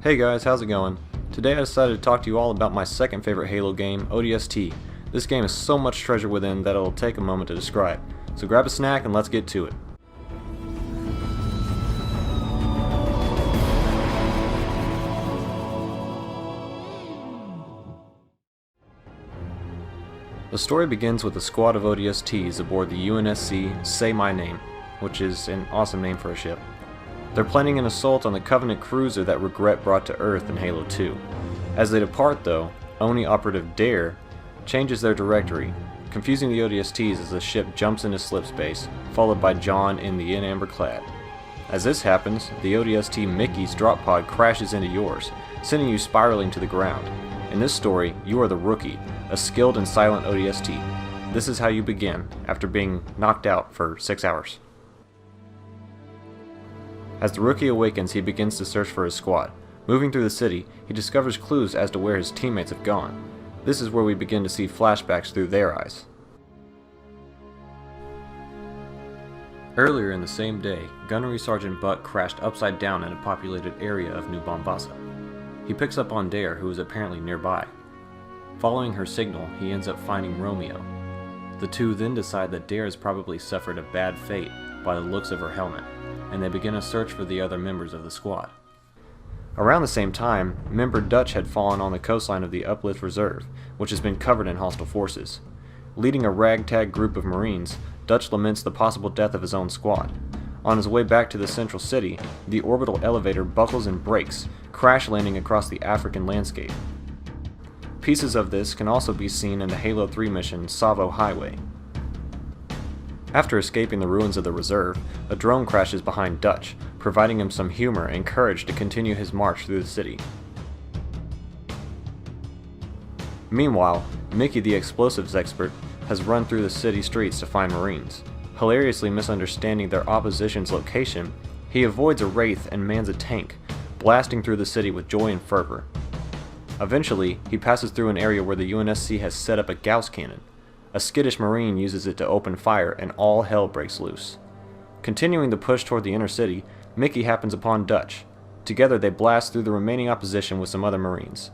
Hey guys, how's it going? Today I decided to talk to you all about my second favorite Halo game, ODST. This game has so much treasure within that it'll take a moment to describe. So grab a snack and let's get to it. The story begins with a squad of ODSTs aboard the UNSC Say My Name, which is an awesome name for a ship. They're planning an assault on the Covenant cruiser that Regret brought to Earth in Halo 2. As they depart though, Oni operative Dare changes their directory, confusing the ODSTs as the ship jumps into slipspace, followed by John in the Amber clad. As this happens, the ODST Mickey's drop pod crashes into yours, sending you spiraling to the ground. In this story, you are the Rookie, a skilled and silent ODST. This is how you begin, after being knocked out for 6 hours. As the Rookie awakens, he begins to search for his squad. Moving through the city, he discovers clues as to where his teammates have gone. This is where we begin to see flashbacks through their eyes. Earlier in the same day, Gunnery Sergeant Buck crashed upside down in a populated area of New Bombasa. He picks up on Dare, who is apparently nearby. Following her signal, he ends up finding Romeo. The two then decide that Dare has probably suffered a bad fate by the looks of her helmet, and they begin a search for the other members of the squad. Around the same time, member Dutch had fallen on the coastline of the Uplift Reserve, which has been covered in hostile forces. Leading a ragtag group of Marines, Dutch laments the possible death of his own squad. On his way back to the central city, the orbital elevator buckles and breaks, crash landing across the African landscape. Pieces of this can also be seen in the Halo 3 mission Savo Highway. After escaping the ruins of the reserve, a drone crashes behind Dutch, providing him some humor and courage to continue his march through the city. Meanwhile, Mickey the explosives expert has run through the city streets to find Marines. Hilariously misunderstanding their opposition's location, he avoids a wraith and mans a tank, blasting through the city with joy and fervor. Eventually, he passes through an area where the UNSC has set up a Gauss cannon. A skittish Marine uses it to open fire and all hell breaks loose. Continuing the push toward the inner city, Mickey happens upon Dutch. Together they blast through the remaining opposition with some other Marines.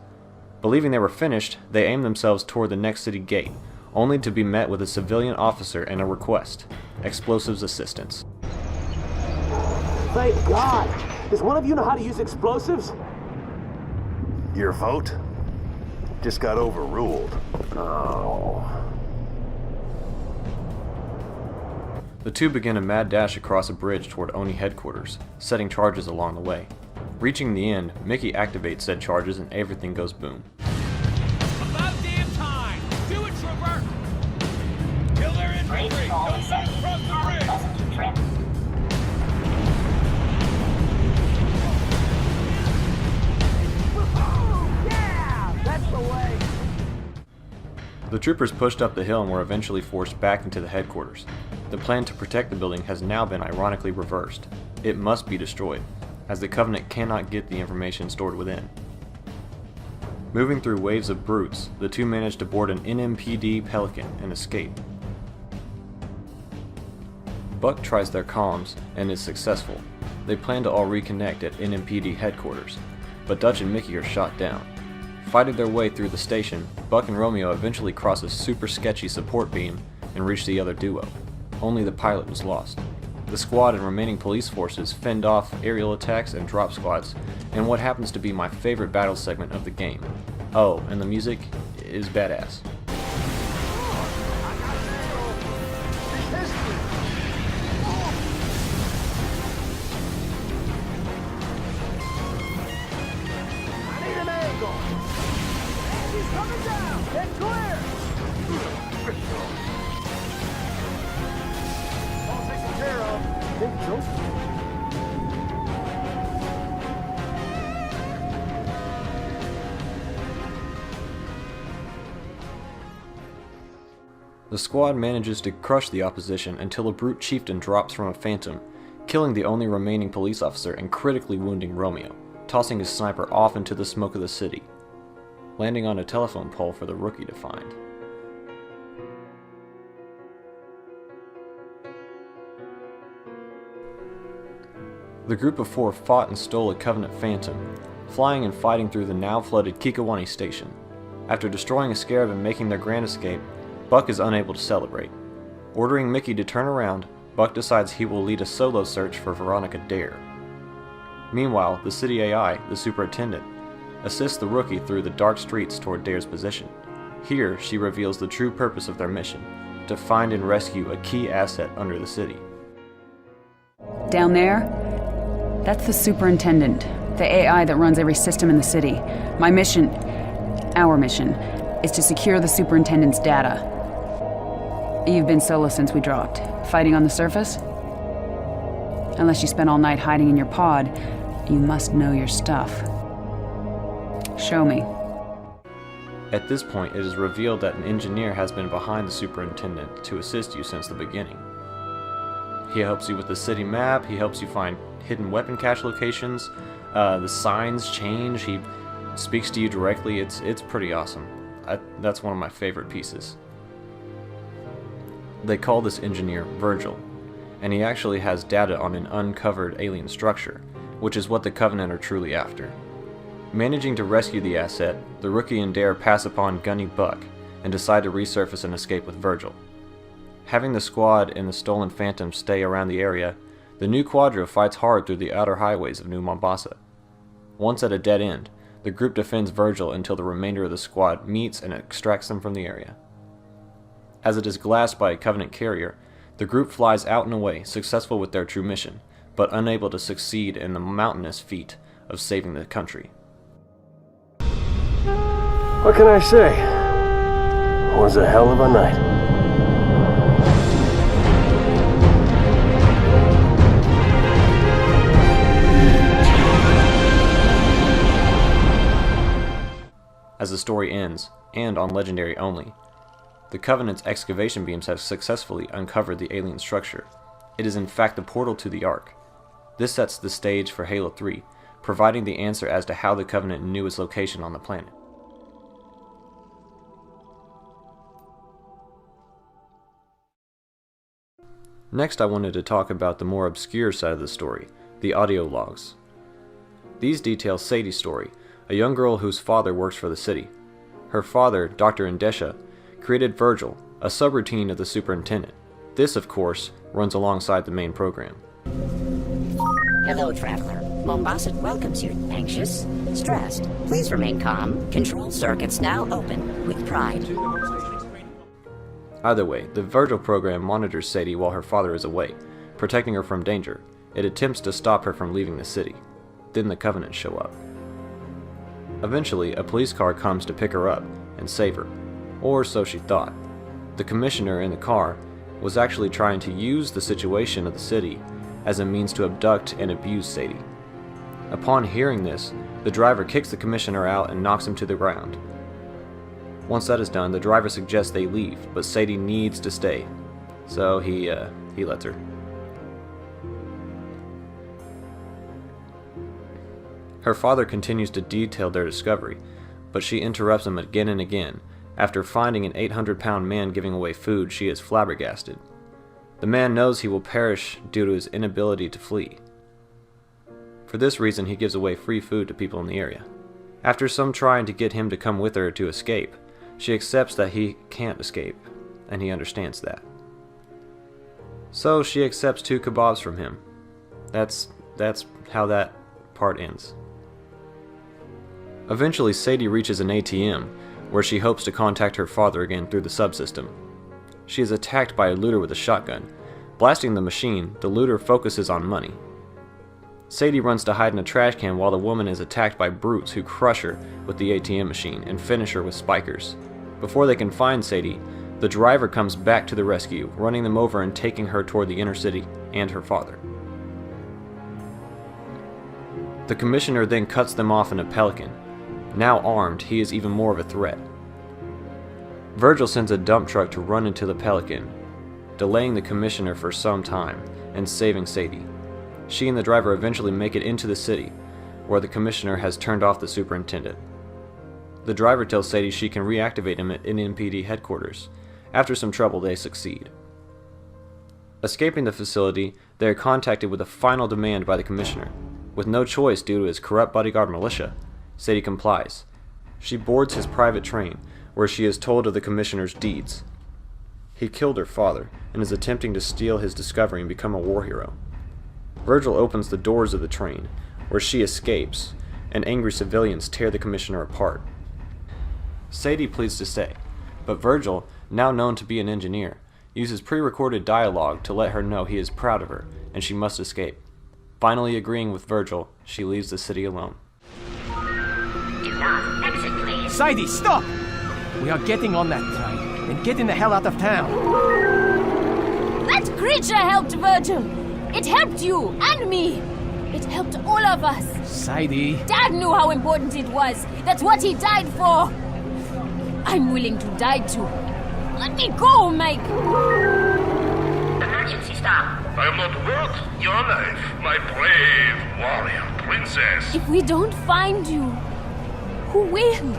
Believing they were finished, they aim themselves toward the next city gate, only to be met with a civilian officer and a request: explosives assistance. Thank God! Does one of you know how to use explosives? Your vote just got overruled. Oh. The two begin a mad dash across a bridge toward Oni headquarters, setting charges along the way. Reaching the end, Mickey activates said charges and everything goes boom. About damn time! Do it, Trooper! Kill their infantry! Don't back across the bridge! Yeah! That's the way! The troopers pushed up the hill and were eventually forced back into the headquarters. The plan to protect the building has now been ironically reversed. It must be destroyed, as the Covenant cannot get the information stored within. Moving through waves of brutes, the two manage to board an NMPD Pelican and escape. Buck tries their comms and is successful. They plan to all reconnect at NMPD headquarters, but Dutch and Mickey are shot down. Fighting their way through the station, Buck and Romeo eventually cross a super sketchy support beam and reach the other duo. Only the pilot was lost. The squad and remaining police forces fend off aerial attacks and drop squads, and what happens to be my favorite battle segment of the game. Oh, and the music is badass. Coming down! Get clear! All taken care of. Think so? The squad manages to crush the opposition until a brute chieftain drops from a phantom, killing the only remaining police officer and critically wounding Romeo, tossing his sniper off into the smoke of the city, landing on a telephone pole for the Rookie to find. The group of four fought and stole a Covenant Phantom. flying and fighting through the now flooded Kikawani station. After destroying a scarab and making their grand escape, Buck is unable to celebrate. Ordering Mickey to turn around, Buck decides he will lead a solo search for Veronica Dare. Meanwhile, the city AI, the superintendent, assists the rookie through the dark streets toward Dare's position. Here, she reveals the true purpose of their mission, to find and rescue a key asset under the city. Down there? That's the superintendent, the AI that runs every system in the city. My mission, our mission, is to secure the superintendent's data. You've been solo since we dropped. Fighting on the surface? Unless you spent all night hiding in your pod, you must know your stuff. Show me. At this point, it is revealed that an engineer has been behind the superintendent to assist you since the beginning. He helps you with the city map, he helps you find hidden weapon cache locations, the signs change, he speaks to you directly. It's pretty awesome. That's one of my favorite pieces. They call this engineer Virgil, and he actually has data on an uncovered alien structure, which is what the Covenant are truly after. Managing to rescue the asset, the rookie and Dare pass upon Gunny Buck and decide to resurface and escape with Virgil. Having the squad and the stolen Phantom stay around the area, the new Quadro fights hard through the outer highways of New Mombasa. Once at a dead end, the group defends Virgil until the remainder of the squad meets and extracts them from the area. As it is glassed by a Covenant carrier, the group flies out and away, successful with their true mission, but unable to succeed in the mountainous feat of saving the country. What can I say? It was a hell of a night. As the story ends, and on Legendary only, the Covenant's excavation beams have successfully uncovered the alien structure. It is in fact the portal to the Ark. This sets the stage for Halo 3, providing the answer as to how the Covenant knew its location on the planet. Next, I wanted to talk about the more obscure side of the story, the audio logs. These detail Sadies Story, a young girl whose father works for the city. Her father, Dr. Indesha, created Virgil, a subroutine of the superintendent. This, of course, runs alongside the main program. Hello, traveler. Mombasa welcomes you. Anxious? Stressed? Please remain calm. Control circuits now open. With pride. Either way, the Virgil program monitors Sadie while her father is away, protecting her from danger. It attempts to stop her from leaving the city. Then the Covenant show up. Eventually, a police car comes to pick her up and save her, or so she thought. The commissioner in the car was actually trying to use the situation of the city as a means to abduct and abuse Sadie. Upon hearing this, the driver kicks the commissioner out and knocks him to the ground. Once that is done, the driver suggests they leave, but Sadie needs to stay, so he lets her. Her father continues to detail their discovery, but she interrupts him again and again. After finding an 800-pound man giving away food, she is flabbergasted. The man knows he will perish due to his inability to flee. For this reason, he gives away free food to people in the area. After some trying to get him to come with her to escape, she accepts that he can't escape, and he understands that. So she accepts 2 kebabs from him. That's how that part ends. Eventually, Sadie reaches an ATM, where she hopes to contact her father again through the subsystem. She is attacked by a looter with a shotgun. Blasting the machine, the looter focuses on money. Sadie runs to hide in a trash can while the woman is attacked by brutes who crush her with the ATM machine and finish her with spikers. Before they can find Sadie, the driver comes back to the rescue, running them over and taking her toward the inner city and her father. The commissioner then cuts them off in a Pelican. Now armed, he is even more of a threat. Virgil sends a dump truck to run into the Pelican, delaying the commissioner for some time and saving Sadie. She and the driver eventually make it into the city, where the commissioner has turned off the superintendent. The driver tells Sadie she can reactivate him at NMPD headquarters. After some trouble, they succeed. Escaping the facility, they are contacted with a final demand by the commissioner. With no choice due to his corrupt bodyguard militia, Sadie complies. She boards his private train, where she is told of the Commissioner's deeds. He killed her father, and is attempting to steal his discovery and become a war hero. Virgil opens the doors of the train, where she escapes, and angry civilians tear the Commissioner apart. Sadie pleads to stay, but Virgil, now known to be an engineer, uses pre-recorded dialogue to let her know he is proud of her, and she must escape. Finally agreeing with Virgil, she leaves the city alone. Do not exit, please. Sadies, stop! We are getting on that train and getting the hell out of town. That creature helped Virgil. It helped you and me. It helped all of us. Sadie. Dad knew how important it was. That's what he died for. I'm willing to die too. Let me go, Mike. Emergency stop. I am not worth your life, my brave warrior princess. If we don't find you, who will?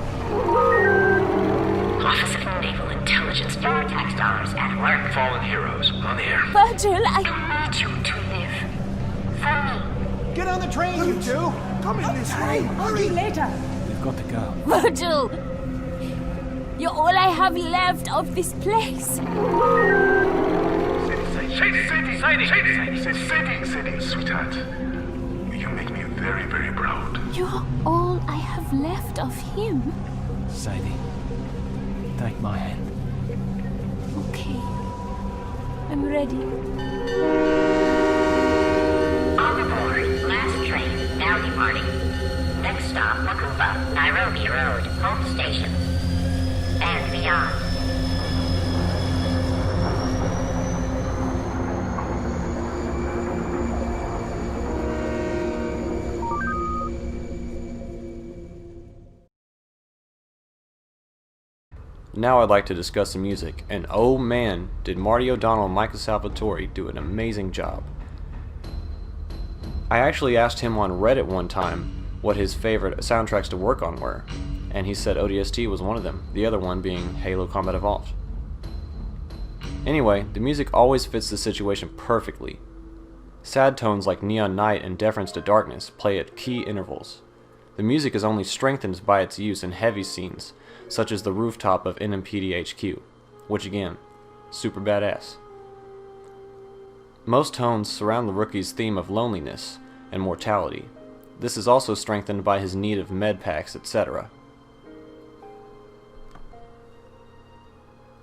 Office of Naval Intelligence. Your tax dollars at work. Fallen heroes on the air. Virgil, I need you to live. For me. Get on the train, you two! Come in this way! Hurry! later. We've got to go. Virgil, you're all I have left of this place. Sadie, sweetheart. You make me very, very proud. You're all I have left of him. Sadie, take my hand. Okay, I'm ready. On board. Last train. Now departing. Next stop, Makuba, Nairobi Road, home station. And beyond. Now I'd like to discuss the music, and oh man, did Marty O'Donnell and Michael Salvatore do an amazing job. I actually asked him on Reddit one time what his favorite soundtracks to work on were, and he said ODST was one of them, the other one being Halo Combat Evolved. Anyway, the music always fits the situation perfectly. Sad tones like Neon Night and Deference to Darkness play at key intervals. The music is only strengthened by its use in heavy scenes, such as the rooftop of NMPD HQ, which again, super badass. Most tones surround the rookie's theme of loneliness and mortality. This is also strengthened by his need of med packs, etc.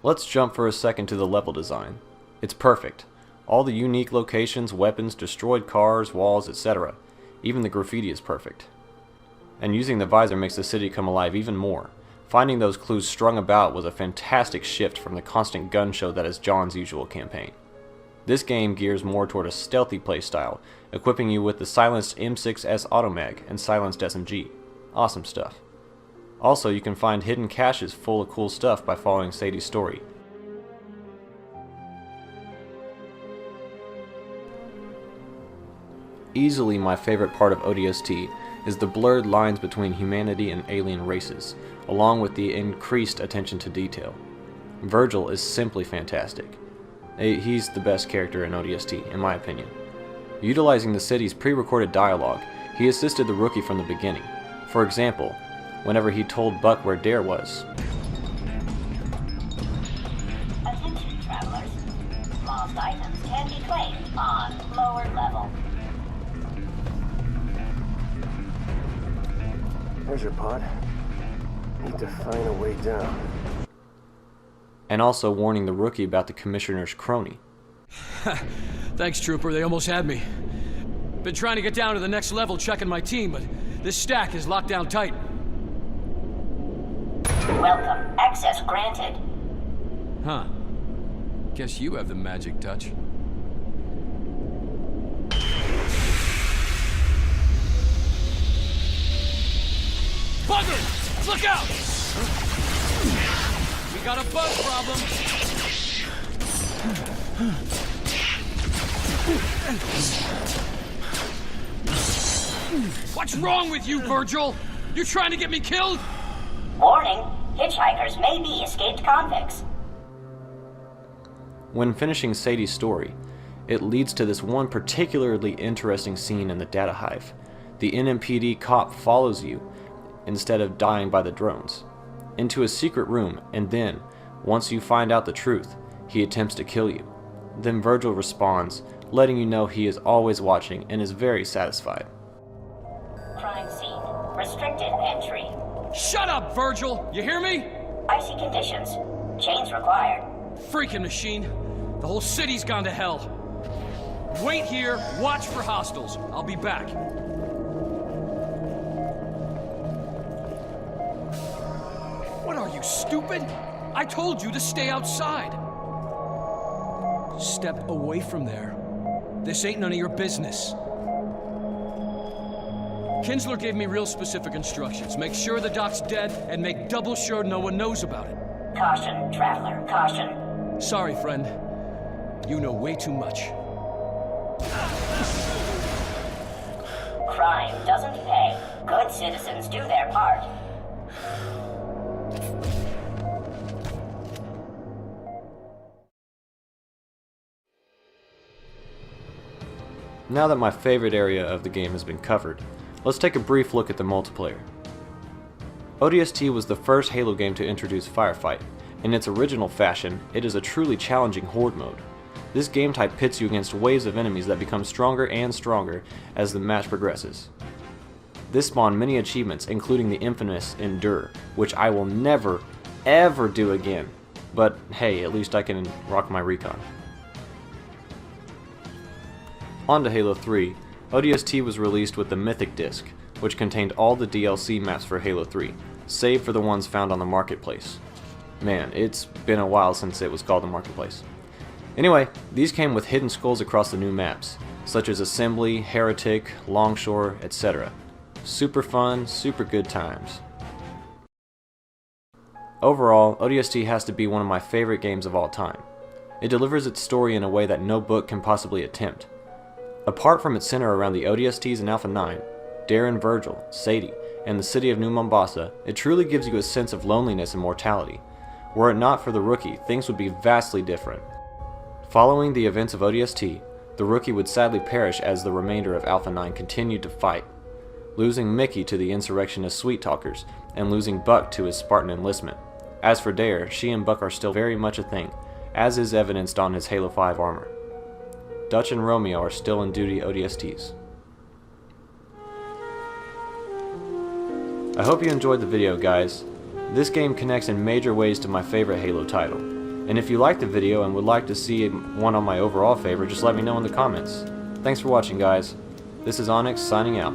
Let's jump for a second to the level design. It's perfect. All the unique locations, weapons, destroyed cars, walls, etc. Even the graffiti is perfect. And using the visor makes the city come alive even more. Finding those clues strung about was a fantastic shift from the constant gun show that is John's usual campaign. This game gears more toward a stealthy playstyle, equipping you with the silenced M6S Automag and silenced SMG. Awesome stuff. Also, you can find hidden caches full of cool stuff by following Sadies Story. Easily my favorite part of ODST is the blurred lines between humanity and alien races, along with the increased attention to detail. Virgil is simply fantastic. He's the best character in ODST, in my opinion. Utilizing the city's pre-recorded dialogue, he assisted the rookie from the beginning. For example, whenever he told Buck where Dare was. Attention, travelers. Lost items can be claimed on lower level. There's your pod. Need to find a way down. And also warning the rookie about the Commissioner's crony. Thanks, Trooper. They almost had me. Been trying to get down to the next level checking my team, but this stack is locked down tight. Welcome. Access granted. Huh. Guess you have the magic touch. Bugger! Look out! We got a bug problem. What's wrong with you, Virgil? You trying to get me killed? Warning. Hitchhikers may be escaped convicts. When finishing Sadies' story, it leads to this one particularly interesting scene in the data hive. The NMPD cop follows you instead of dying by the drones, into a secret room, and then, once you find out the truth, he attempts to kill you. Then Virgil responds, letting you know he is always watching and is very satisfied. Crime scene. Restricted entry. Shut up, Virgil! You hear me? Icy conditions. Chains required. Freaking machine. The whole city's gone to hell. Wait here, watch for hostiles. I'll be back. What are you, stupid? I told you to stay outside. Step away from there. This ain't none of your business. Kinsler gave me real specific instructions. Make sure the doc's dead, and make double sure no one knows about it. Caution, traveler, caution. Sorry, friend. You know way too much. Crime doesn't pay. Good citizens do their part. Now that my favorite area of the game has been covered, let's take a brief look at the multiplayer. ODST was the first Halo game to introduce Firefight. In its original fashion, it is a truly challenging horde mode. This game type pits you against waves of enemies that become stronger and stronger as the match progresses. This spawned many achievements, including the infamous Endure, which I will never, ever do again. But hey, at least I can rock my recon. On to Halo 3, ODST was released with the Mythic Disc, which contained all the DLC maps for Halo 3, save for the ones found on the Marketplace. Man, it's been a while since it was called the Marketplace. Anyway, these came with hidden skulls across the new maps, such as Assembly, Heretic, Longshore, etc. Super fun, super good times. Overall, ODST has to be one of my favorite games of all time. It delivers its story in a way that no book can possibly attempt. Apart from its center around the ODSTs in Alpha 9, Darren, Virgil, Sadie, and the city of New Mombasa, it truly gives you a sense of loneliness and mortality. Were it not for the Rookie, things would be vastly different. Following the events of ODST, the Rookie would sadly perish as the remainder of Alpha 9 continued to fight, losing Mickey to the insurrectionist Sweet Talkers, and losing Buck to his Spartan enlistment. As for Dare, she and Buck are still very much a thing, as is evidenced on his Halo 5 armor. Dutch and Romeo are still in duty ODSTs. I hope you enjoyed the video, guys. This game connects in major ways to my favorite Halo title. And if you liked the video and would like to see one on my overall favorite, just let me know in the comments. Thanks for watching, guys. This is Onyx signing out.